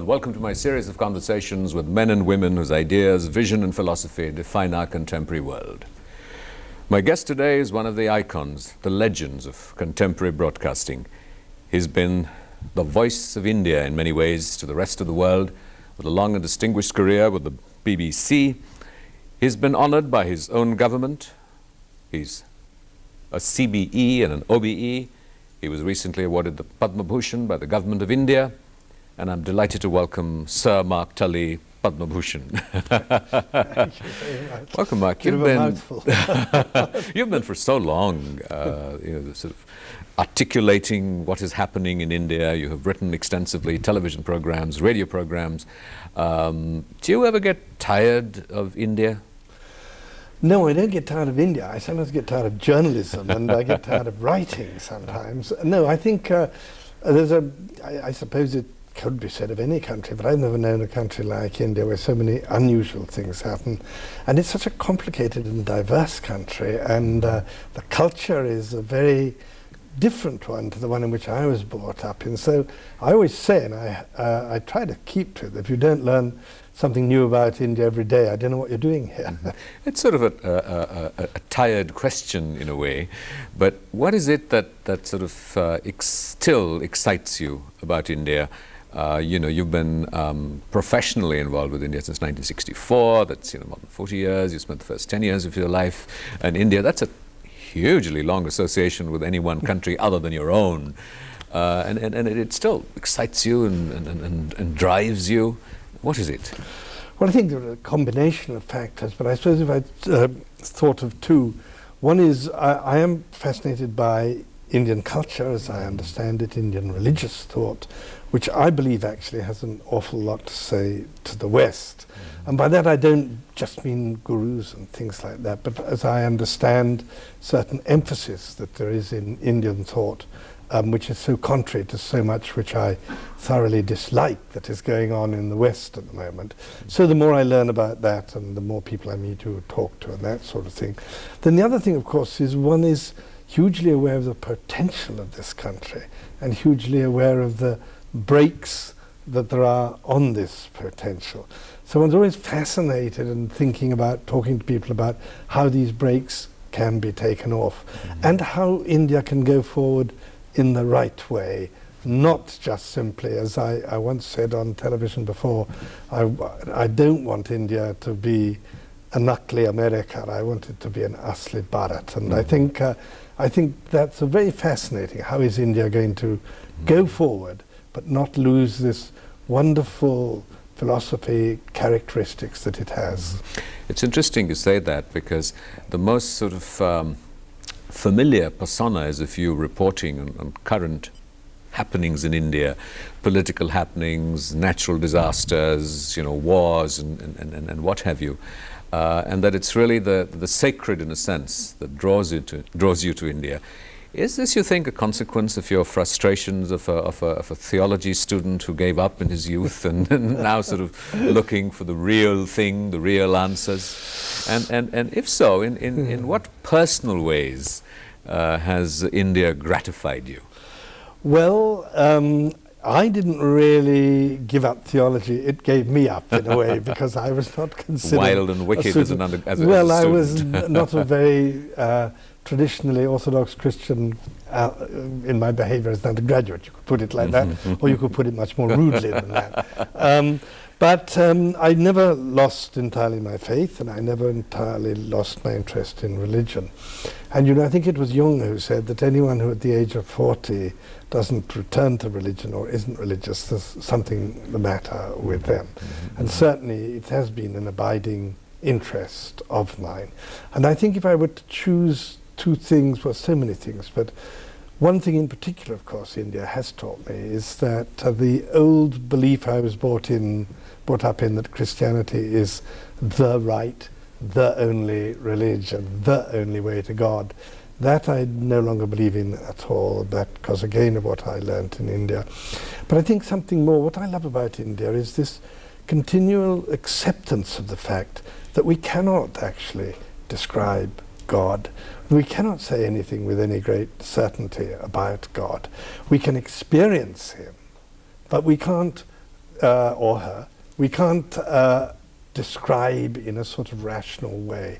and welcome to my series of conversations with men and women whose ideas, vision and philosophy define our contemporary world. My guest today is one of the icons, the legends of contemporary broadcasting. He's been the voice of India in many ways to the rest of the world, with a long and distinguished career with the BBC. He's been honored by his own government. He's a CBE and an OBE. He was recently awarded the Padma Bhushan by the government of India. And I'm delighted to welcome Sir Mark Tully, Padma Bhushan. Thank you very much. Welcome, Mark. You've been for so long, sort of articulating what is happening in India. You have written extensively, television programs, radio programs. Do you ever get tired of India? No, I don't get tired of India. I sometimes get tired of journalism, and I get tired of writing sometimes. No, I think I suppose it could be said of any country, but I've never known a country like India where so many unusual things happen. And it's such a complicated and diverse country, and the culture is a very different one to the one in which I was brought up in. So I always say, and I try to keep to it, if you don't learn something new about India every day, I don't know what you're doing here. Mm-hmm. It's sort of a tired question in a way, but what is it that sort of still excites you about India? You've been professionally involved with India since 1964. That's more than 40 years. You spent the first 10 years of your life in India. That's a hugely long association with any one country other than your own, and it still excites you and drives you. What is it? Well, I think there are a combination of factors, but I suppose if I thought of two. One is I am fascinated by Indian culture, as I understand it, Indian religious thought, which I believe actually has an awful lot to say to the West. Mm-hmm. And by that I don't just mean gurus and things like that, but as I understand certain emphasis that there is in Indian thought, which is so contrary to so much which I thoroughly dislike that is going on in the West at the moment. Mm-hmm. So the more I learn about that and the more people I meet who talk to and that sort of thing. Then the other thing, of course, is one is hugely aware of the potential of this country and hugely aware of the breaks that there are on this potential. So one's always fascinated and thinking about, talking to people about how these breaks can be taken off, mm-hmm. and how India can go forward in the right way, not just simply, as I once said on television before, I don't want India to be a Nakli America, I want it to be an Asli Bharat. And mm-hmm. I think that's very fascinating. How is India going to mm-hmm. go forward but not lose this wonderful philosophy characteristics that it has? It's interesting you say that, because the most sort of familiar persona is if you're reporting on current happenings in India, political happenings, natural disasters, wars and what have you, and that it's really the sacred, in a sense, that draws you to India. Is this, you think, a consequence of your frustrations of a theology student who gave up in his youth and now sort of looking for the real thing, the real answers? And if so, in what personal ways has India gratified you? Well, I didn't really give up theology. It gave me up in a way, because I was not considered wild and wicked as a well, student. I was not a very traditionally Orthodox Christian in my behavior as an undergraduate. You could put it like that, or you could put it much more rudely than that. But I never lost entirely my faith, and I never entirely lost my interest in religion. And I think it was Jung who said that anyone who at the age of 40 doesn't return to religion or isn't religious, there's something the matter with them. Mm-hmm. And certainly it has been an abiding interest of mine. And I think if I were to choose two things, well, so many things, but one thing in particular, of course, India has taught me is that the old belief I was brought up in, that Christianity is the right, the only religion, the only way to God, that I no longer believe in at all, because again of what I learnt in India. But I think something more, what I love about India is this continual acceptance of the fact that we cannot actually describe God. We cannot say anything with any great certainty about God. We can experience him, but we can't or her, we can't describe in a sort of rational way.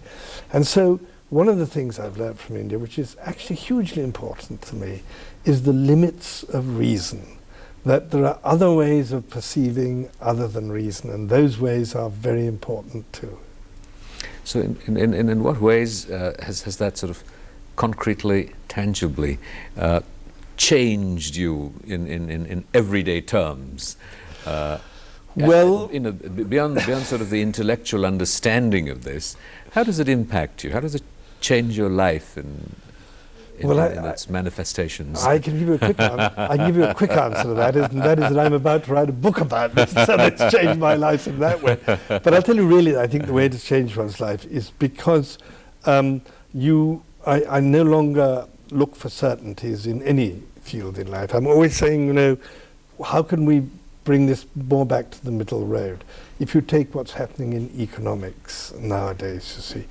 And so one of the things I've learned from India, which is actually hugely important to me, is the limits of reason. That there are other ways of perceiving other than reason, and those ways are very important too. So in what ways has that sort of concretely, tangibly changed you in everyday terms? Well, beyond sort of the intellectual understanding of this, how does it impact you? How does it change your life in its manifestations? I can give you a quick answer. I can give you a quick answer to that, and that is that I'm about to write a book about this, so it's changed my life in that way. But I'll tell you, really, I think the way to change one's life is because I no longer look for certainties in any field in life. I'm always saying, how can we bring this more back to the middle road? If you take what's happening in economics nowadays, you see,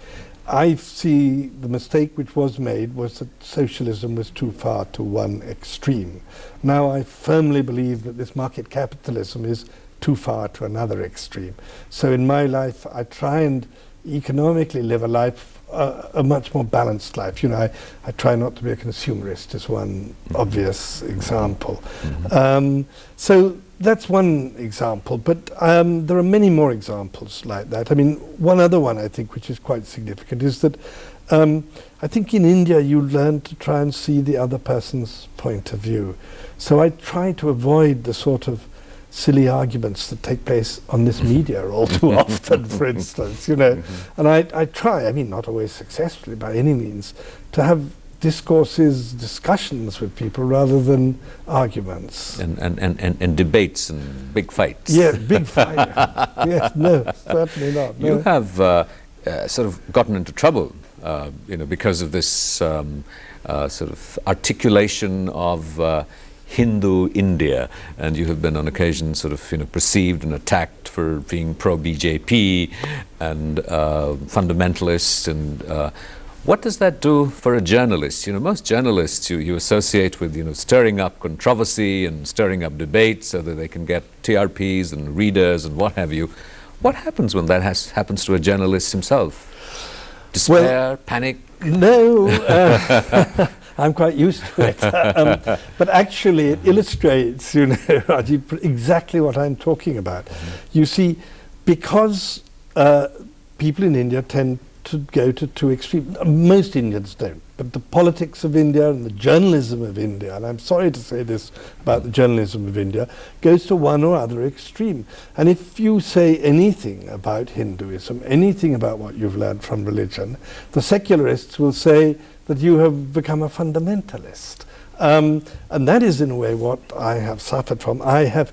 I see the mistake which was made was that socialism was too far to one extreme. Now I firmly believe that this market capitalism is too far to another extreme. So in my life, I try and economically live a life, a much more balanced life. I try not to be a consumerist, is one obvious example. So that's one example, but there are many more examples like that. I mean, one other one I think which is quite significant is that I think in India you learn to try and see the other person's point of view. So I try to avoid the sort of silly arguments that take place on this media all too often, for instance, and I try, I mean, not always successfully by any means, to have discourses, discussions with people rather than arguments. And debates and big fights. Yes, big fight. Yes, no, certainly not. No. You have sort of gotten into trouble, because of this sort of articulation of Hindu India, and you have been on occasion sort of perceived and attacked for being pro-BJP and fundamentalist, and what does that do for a journalist? Most journalists you associate with stirring up controversy and stirring up debate so that they can get TRPs and readers and what have you. What happens when that happens to a journalist himself? Despair, panic? No, I'm quite used to it. But actually it illustrates, Rajiv, exactly what I'm talking about. You see, because people in India tend to go to two extremes. Most Indians don't, but the politics of India and the journalism of India, and I'm sorry to say this about the journalism of India, goes to one or other extreme. And if you say anything about Hinduism, anything about what you've learned from religion, the secularists will say that you have become a fundamentalist. And that is in a way what I have suffered from. I have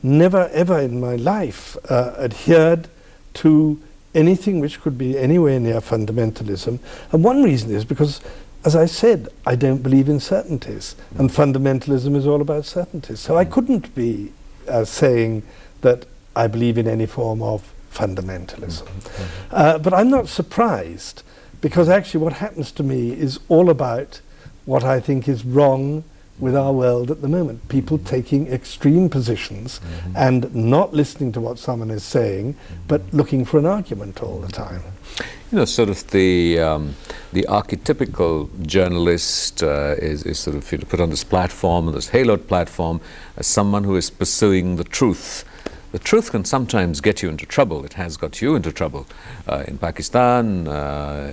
never ever in my life adhered to anything which could be anywhere near fundamentalism. And one reason is because, as I said, I don't believe in certainties, and fundamentalism is all about certainties. So I couldn't be saying that I believe in any form of fundamentalism. But I'm not surprised, because actually what happens to me is all about what I think is wrong with our world at the moment. People taking extreme positions and not listening to what someone is saying, but looking for an argument all the time. Sort of the archetypical journalist is sort of put on this platform, this haloed platform, as someone who is pursuing the truth. The truth can sometimes get you into trouble. It has got you into trouble. In Pakistan,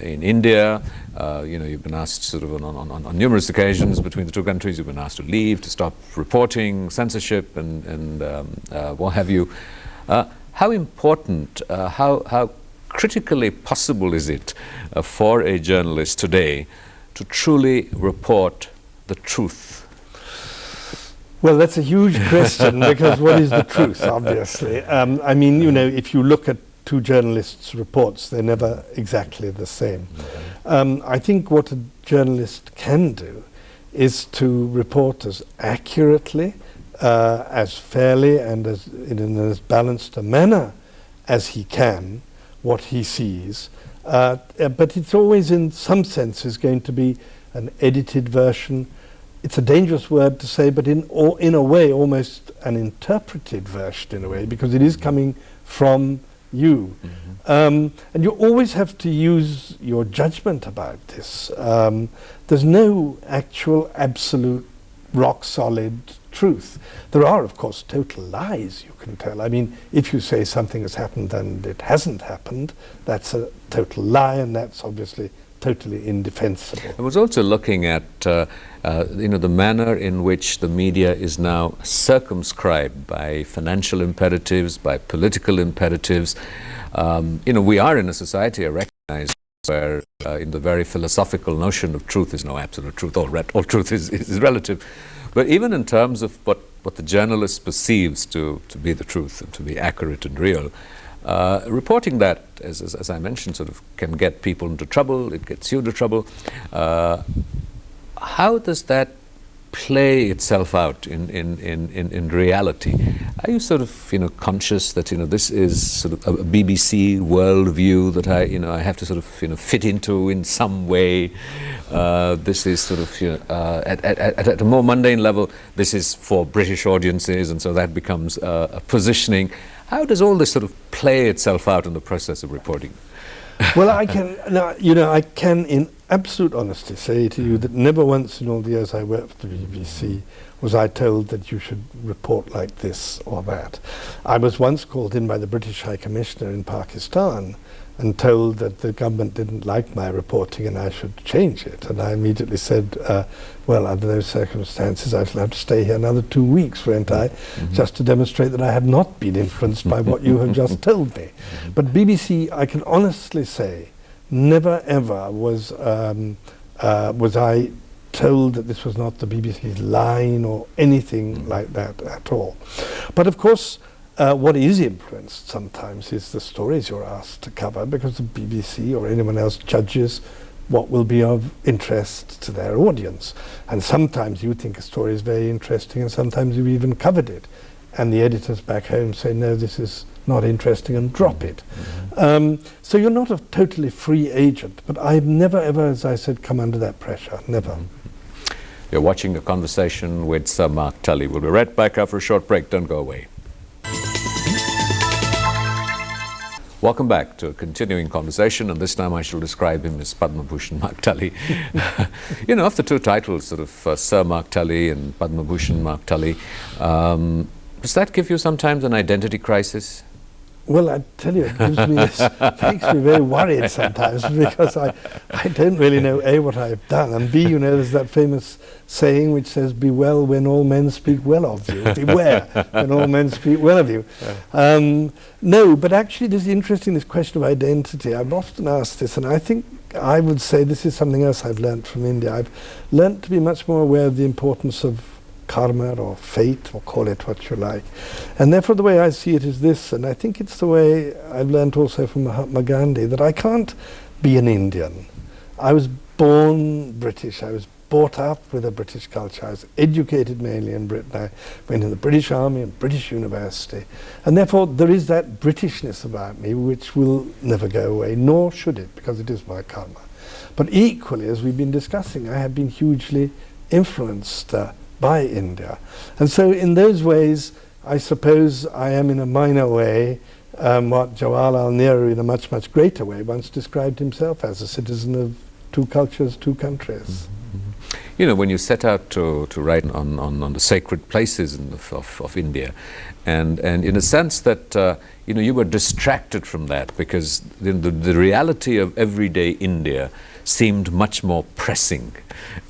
in India, you've been asked sort of on numerous occasions between the two countries, you've been asked to leave, to stop reporting, censorship, and what have you. How important, how critically possible is it for a journalist today to truly report the truth? Well, that's a huge question, because what is the truth, obviously? I mean, if you look at two journalists' reports, they're never exactly the same. I think what a journalist can do is to report as accurately, as fairly, and in as balanced a manner as he can what he sees. But it's always, in some senses, going to be an edited version, it's a dangerous word to say, but in a way, almost an interpreted version in a way, because it is coming from you. And you always have to use your judgment about this. There's no actual, absolute, rock-solid truth. There are, of course, total lies you can tell. I mean, if you say something has happened and it hasn't happened, that's a total lie, and that's obviously totally indefensible. I was also looking at the manner in which the media is now circumscribed by financial imperatives, by political imperatives. We are in a society, I recognize, where in the very philosophical notion of truth is no absolute truth. All truth is relative. But even in terms of what the journalist perceives to be the truth and to be accurate and real, reporting that, as I mentioned, sort of can get people into trouble. It gets you into trouble. How does that play itself out in reality? Are you sort of conscious that this is sort of a BBC worldview that I have to sort of fit into in some way? This is sort of at a more mundane level, this is for British audiences, and so that becomes a positioning. How does all this sort of play itself out in the process of reporting? Well, I can in absolute honesty say to you that never once in all the years I worked for the BBC was I told that you should report like this or that. I was once called in by the British High Commissioner in Pakistan and told that the government didn't like my reporting and I should change it. And I immediately said, well, under those circumstances, I shall have to stay here another 2 weeks, won't I? Just to demonstrate that I have not been influenced by what you have just told me. But BBC, I can honestly say, never ever was I told that this was not the BBC's line or anything like that at all. But of course, what is influenced sometimes is the stories you're asked to cover, because the BBC or anyone else judges what will be of interest to their audience. And sometimes you think a story is very interesting, and sometimes you've even covered it, and the editors back home say, no, this is not interesting, and drop it. So you're not a totally free agent, but I've never ever, as I said, come under that pressure, never. You're watching a conversation with Sir Mark Tully. We'll be right back after a short break. Don't go away. Welcome back to a continuing conversation, and this time I shall describe him as Padma Bhushan Mark Tully. Of the two titles, sort of Sir Mark Tully and Padma Bhushan Mark Tully, does that give you sometimes an identity crisis? Well, I tell you, it gives me this, makes me very worried sometimes, because I don't really know, A, what I've done, and B, there's that famous saying which says, be well when all men speak well of you. Beware when all men speak well of you. No, but actually it is interesting, this question of identity. I've often asked this, and I think I would say this is something else I've learnt from India. I've learnt to be much more aware of the importance of karma or fate, or call it what you like. And therefore the way I see it is this, and I think it's the way I've learnt also from Mahatma Gandhi, that I can't be an Indian. I was born British. I was brought up with a British culture. I was educated mainly in Britain. I went in the British Army and British University. And therefore there is that Britishness about me which will never go away, nor should it, because it is my karma. But equally, as we've been discussing, I have been hugely influenced by India. And so in those ways, I suppose I am in a minor way what Jawaharlal Nehru in a much, much greater way once described himself as, a citizen of two cultures, two countries. When you set out to write on the sacred places of India, and in a sense that you were distracted from that, because the reality of everyday India seemed much more pressing.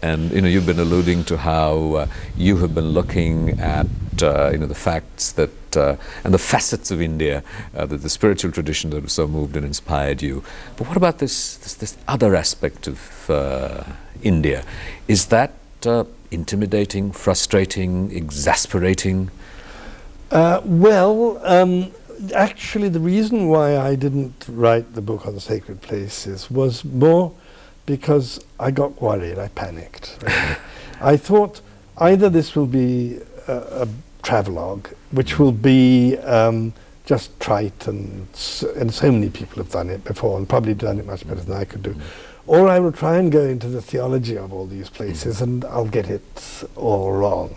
And you've been alluding to how you have been looking at the facts that and the facets of India, the spiritual tradition that was so moved and inspired you. But what about this other aspect of India? Is that intimidating, frustrating, exasperating? Actually, the reason why I didn't write the book on the sacred places was more because I got worried, I panicked. Really. I thought either this will be a travelogue, which will be just trite, and so many people have done it before, and probably done it much better than I could do, or I will try and go into the theology of all these places, and I'll get it all wrong.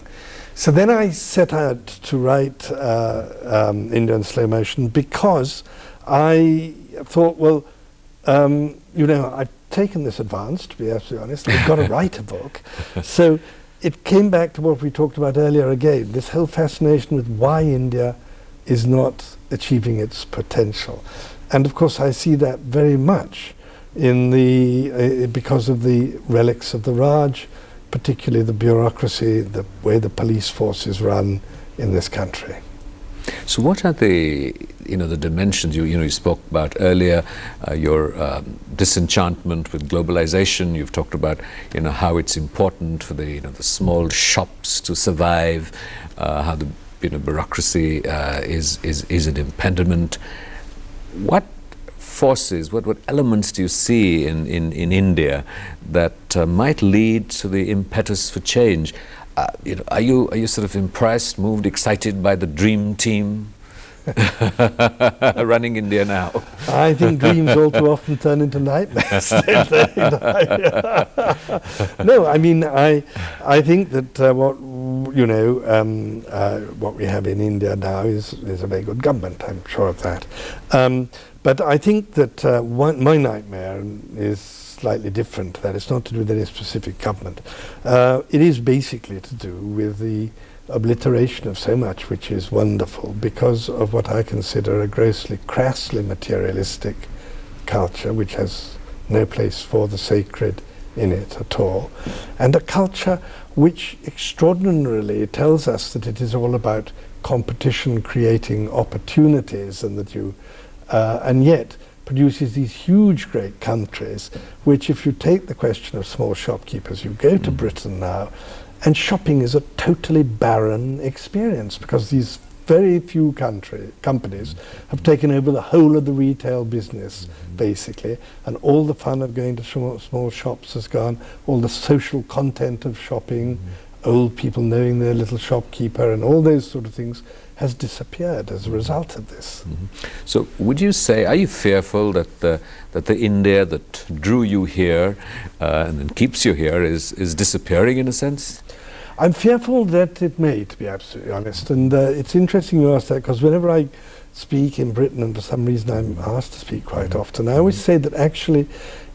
So then I set out to write India in slow motion, because I thought, well, you know, I've taken this advance, to be absolutely honest. I've got to write a book. So it came back to what we talked about earlier again, this whole fascination with why India is not achieving its potential. And of course I see that very much in the because of the relics of the Raj, particularly the bureaucracy, the way the police force is run in this country. So what are the, you know, the dimensions you spoke about earlier, your disenchantment with globalization? You've talked about, you know, how it's important for the, you know, the small shops to survive, how the, you know, bureaucracy is an impediment. What forces, what elements do you see in India that might lead to the impetus for change? You know, are you sort of impressed, moved, excited by the dream team running India now? I think dreams all too often turn into nightmares. No, I mean, I think that what you know, what we have in India now is a very good government. I'm sure of that. But I think that my nightmare is slightly different. That it's not to do with any specific government. It is basically to do with the obliteration of so much which is wonderful because of what I consider a grossly, crassly materialistic culture which has no place for the sacred in it at all, and a culture which extraordinarily tells us that it is all about competition creating opportunities, and that you and yet produces these huge great countries which, if you take the question of small shopkeepers, you go to Britain now and shopping is a totally barren experience because these very few companies have taken over the whole of the retail business basically, and all the fun of going to small shops has gone, all the social content of shopping, old people knowing their little shopkeeper and all those sort of things has disappeared as a result of this. So would you say, are you fearful that the India that drew you here and then keeps you here is disappearing in a sense? I'm fearful that it may, to be absolutely honest, and it's interesting you ask that, because whenever I speak in Britain, and for some reason I'm asked to speak quite often, I always say that actually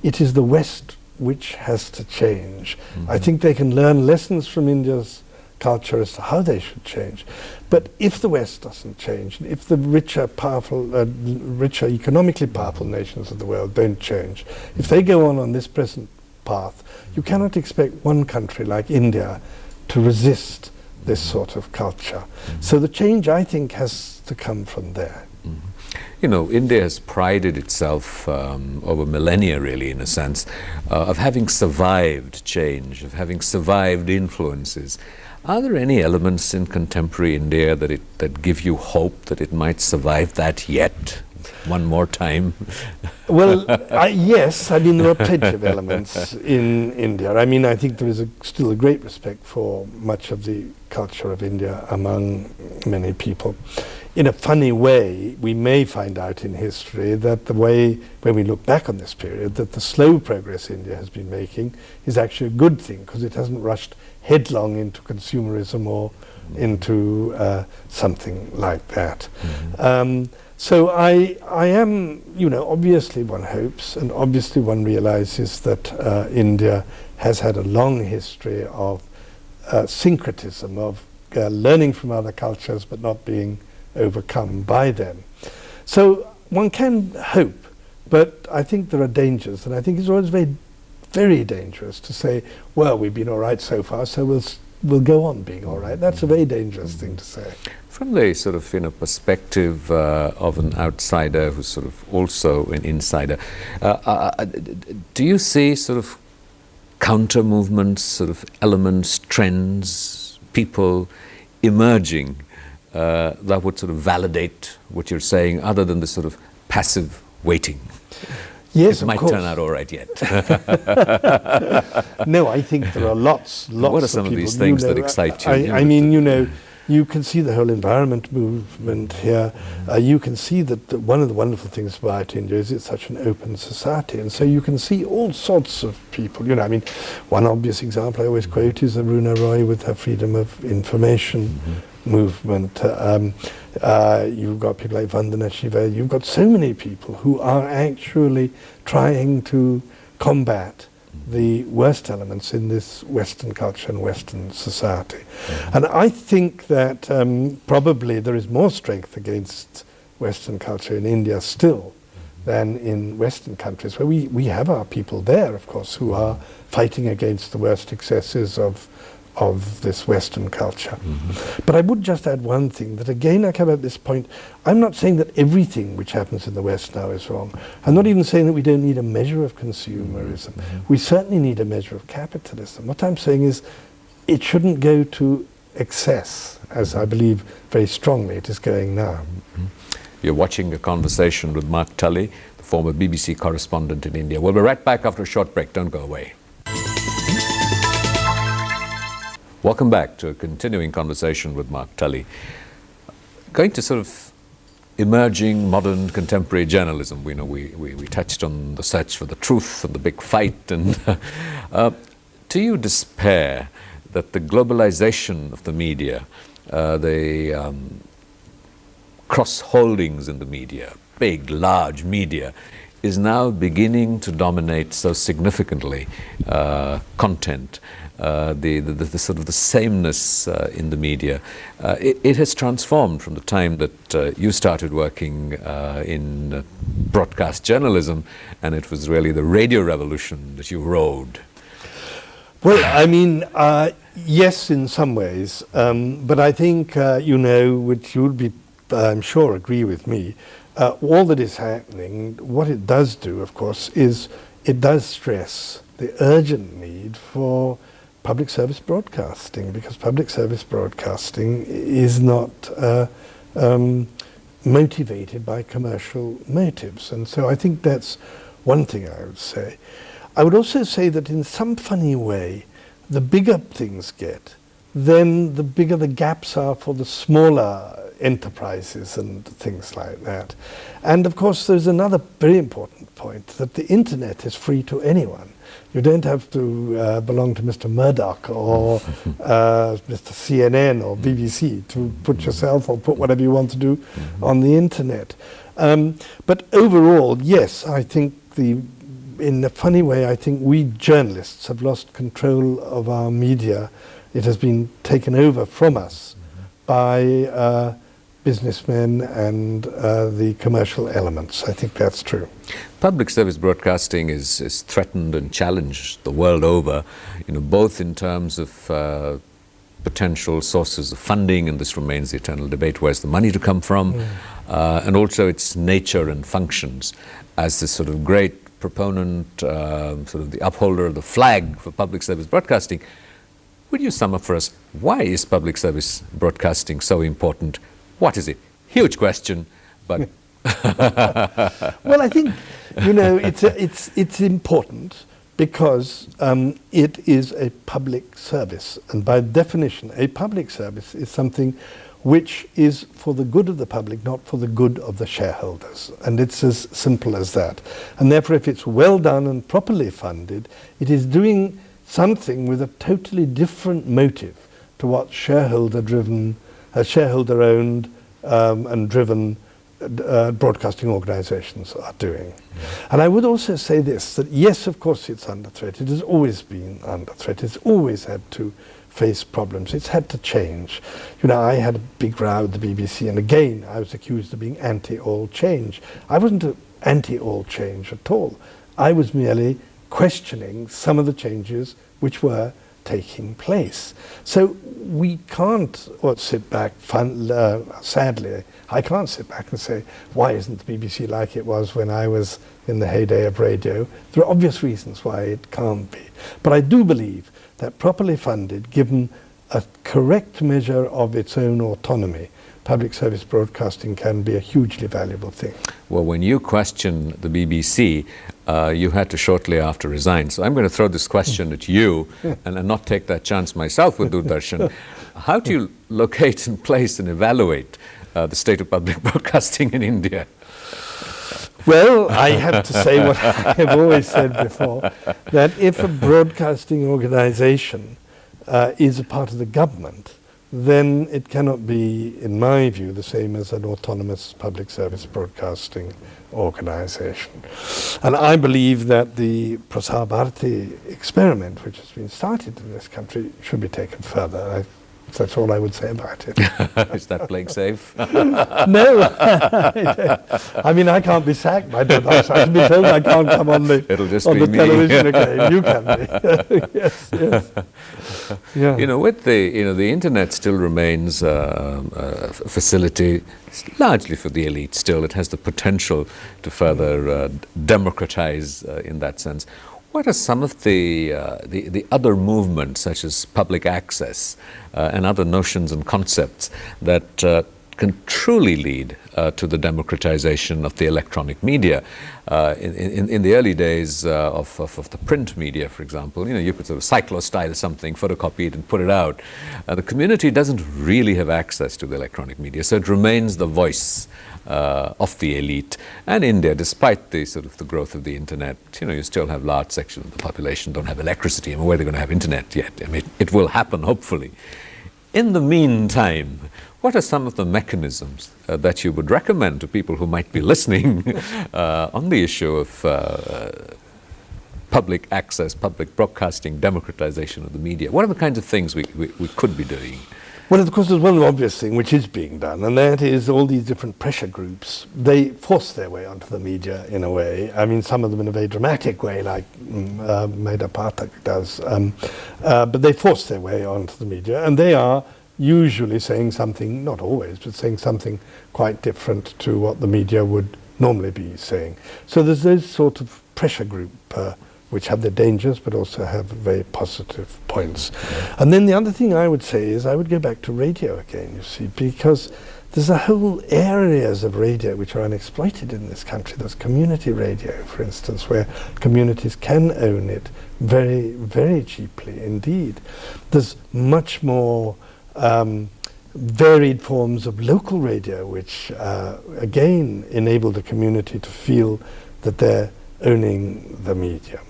it is the West which has to change. I think they can learn lessons from India's culture as to how they should change. But if the West doesn't change, if the richer, economically powerful nations of the world don't change, if they go on this present path, you cannot expect one country like India to resist this sort of culture. So the change, I think, has to come from there. You know, India has prided itself over millennia, really, in a sense, of having survived change, of having survived influences. Are there any elements in contemporary India that give you hope that it might survive that yet? One more time? Well, yes, I mean, there are plenty of elements in India. I mean, I think there is still a great respect for much of the culture of India among many people. In a funny way, we may find out in history that the way, when we look back on this period, that the slow progress India has been making is actually a good thing, because it hasn't rushed headlong into consumerism or into something like that. So I am, you know, obviously one hopes, and obviously one realizes that India has had a long history of syncretism, of learning from other cultures but not being overcome by them. So one can hope, but I think there are dangers, and I think it's always very dangerous to say, well, we've been all right so far, so we'll go on being all right. That's a very dangerous thing to say. From the sort of, you know, perspective of an outsider who's sort of also an insider, do you see sort of counter movements, sort of elements, trends, people emerging that would sort of validate what you're saying, other than the sort of passive waiting? Yes, it might turn out all right yet. No, I think there are lots what are some of these things that excite you? I mean, you know, You can see the whole environment movement here. You can see that one of the wonderful things about India is it's such an open society, and so you can see all sorts of people. You know, I mean, one obvious example I always quote is Aruna Roy with her freedom of information movement. You've got people like Vandana Shiva. You've got so many people who are actually trying to combat the worst elements in this Western culture and Western society. And I think that probably there is more strength against Western culture in India still than in Western countries, where we have our people there, of course, who are fighting against the worst excesses of this Western culture. But I would just add one thing, that again I come at this point, I'm not saying that everything which happens in the West now is wrong. I'm not even saying that we don't need a measure of consumerism. We certainly need a measure of capitalism. What I'm saying is it shouldn't go to excess, as I believe very strongly it is going now. You're watching a conversation with Mark Tully, the former BBC correspondent in India. We'll be right back after a short break. Don't go away. Welcome back to a continuing conversation with Mark Tully. Going to sort of emerging modern contemporary journalism. We know we touched on the search for the truth and the big fight. And do you despair that the globalization of the media, the cross-holdings in the media, big, large media, is now beginning to dominate so significantly content? The sort of the sameness in the media. It has transformed from the time that you started working in broadcast journalism, and it was really the radio revolution that you rode. Well, I mean, yes, in some ways, but I think, you know, which you would be, I'm sure, agree with me, all that is happening, what it does do, of course, is it does stress the urgent need for public service broadcasting, because public service broadcasting is not motivated by commercial motives. And so I think that's one thing I would say. I would also say that in some funny way, the bigger things get, then the bigger the gaps are for the smaller enterprises and things like that. And of course there's another very important point, that the internet is free to anyone. You don't have to belong to Mr. Murdoch or Mr. CNN or BBC to put yourself or put whatever you want to do on the internet. But overall, yes, I think in a funny way, I think we journalists have lost control of our media. It has been taken over from us by businessmen and the commercial elements. I think that's true. Public service broadcasting is threatened and challenged the world over, you know, both in terms of potential sources of funding, and this remains the eternal debate, where's the money to come from, and also its nature and functions. As this sort of great proponent, sort of the upholder of the flag for public service broadcasting, would you sum up for us, why is public service broadcasting so important? What is it? Huge question, but... Well, I think, you know, it's important because it is a public service. And by definition, a public service is something which is for the good of the public, not for the good of the shareholders. And it's as simple as that. And therefore, if it's well done and properly funded, it is doing something with a totally different motive to what shareholder-driven, shareholder-owned and driven broadcasting organizations are doing. And I would also say this, that yes, of course it's under threat. It has always been under threat. It's always had to face problems. It's had to change. You know, I had a big row with the BBC, and again, I was accused of being anti-all change. I wasn't anti-all change at all. I was merely questioning some of the changes which were taking place. So we can't sit back, sadly, I can't sit back and say, why isn't the BBC like it was when I was in the heyday of radio? There are obvious reasons why it can't be. But I do believe that properly funded, given a correct measure of its own autonomy, public service broadcasting can be a hugely valuable thing. Well, when you questioned the BBC, you had to shortly after resign. So I'm going to throw this question at you and not take that chance myself with Doordarshan. How do you locate and place and evaluate the state of public broadcasting in India? Well, I have to say what I have always said before, that if a broadcasting organization is a part of the government, then it cannot be, in my view, the same as an autonomous public service broadcasting organization. And I believe that the Prasar Bharati experiment, which has been started in this country, should be taken further. That's all I would say about it. Is that playing safe? No. I mean, I can't be sacked by Doordarshan. I can be told I can't come on the, television again. You can be. Yes, yes. Yeah. You know, with the internet still remains a facility largely for the elite still. It has the potential to further democratize in that sense. What are some of the other movements, such as public access and other notions and concepts that can truly lead to the democratization of the electronic media? In the early days of the print media, for example, you could sort of cyclo-style something, photocopy it and put it out. The community doesn't really have access to the electronic media, so it remains the voice of the elite. And India, despite the growth of the internet, you still have large sections of the population don't have electricity. I mean, where are they going to have internet yet? I mean, it will happen, hopefully. In the meantime, what are some of the mechanisms that you would recommend to people who might be listening on the issue of public access, public broadcasting, democratization of the media? What are the kinds of things we could be doing? Well, of course, there's one obvious thing which is being done, and that is all these different pressure groups. They force their way onto the media in a way. I mean, some of them in a very dramatic way, like Medha Pathak does. But they force their way onto the media, and they are usually saying something, not always, but saying something quite different to what the media would normally be saying. So there's those sort of pressure group which have their dangers but also have very positive points. And then the other thing I would say is I would go back to radio again, you see, because there's a whole areas of radio which are unexploited in this country. There's community radio, for instance, where communities can own it very, very cheaply indeed. There's much more varied forms of local radio which again enable the community to feel that they're owning the medium.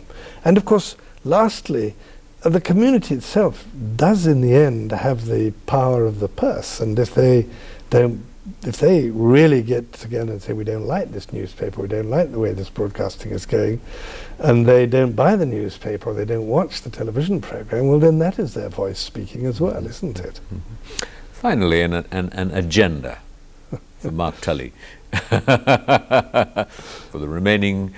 And of course, lastly, the community itself does in the end have the power of the purse, and if they really get together and say, we don't like this newspaper, we don't like the way this broadcasting is going, and they don't buy the newspaper or they don't watch the television program, well then that is their voice speaking as well, isn't it? Mm-hmm. Finally, an agenda for Mark Tully for the remaining,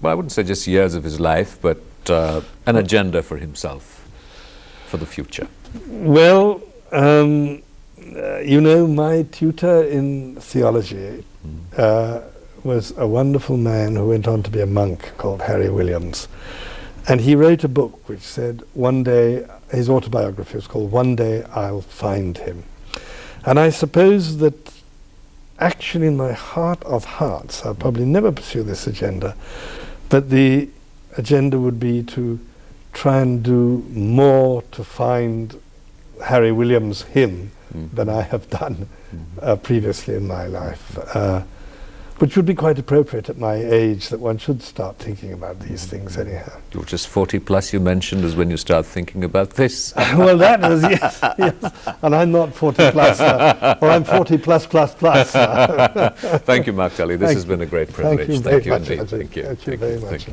well, I wouldn't say just years of his life, but an agenda for himself for the future. Well, my tutor in theology was a wonderful man who went on to be a monk called Harry Williams. And he wrote a book which said, one day, his autobiography was called One Day I'll Find Him. And I suppose that actually in my heart of hearts, I'll probably never pursue this agenda, but the agenda would be to try and do more to find Harry Williams him than I have done previously in my life, which would be quite appropriate at my age, that one should start thinking about these things anyhow. You're just 40 plus, you mentioned, is when you start thinking about this. Well, that was, yes, and I'm not 40 plus, or I'm 40 plus. Thank you, Mark Tully. This has been a great privilege. Thank you indeed. Thank you very much.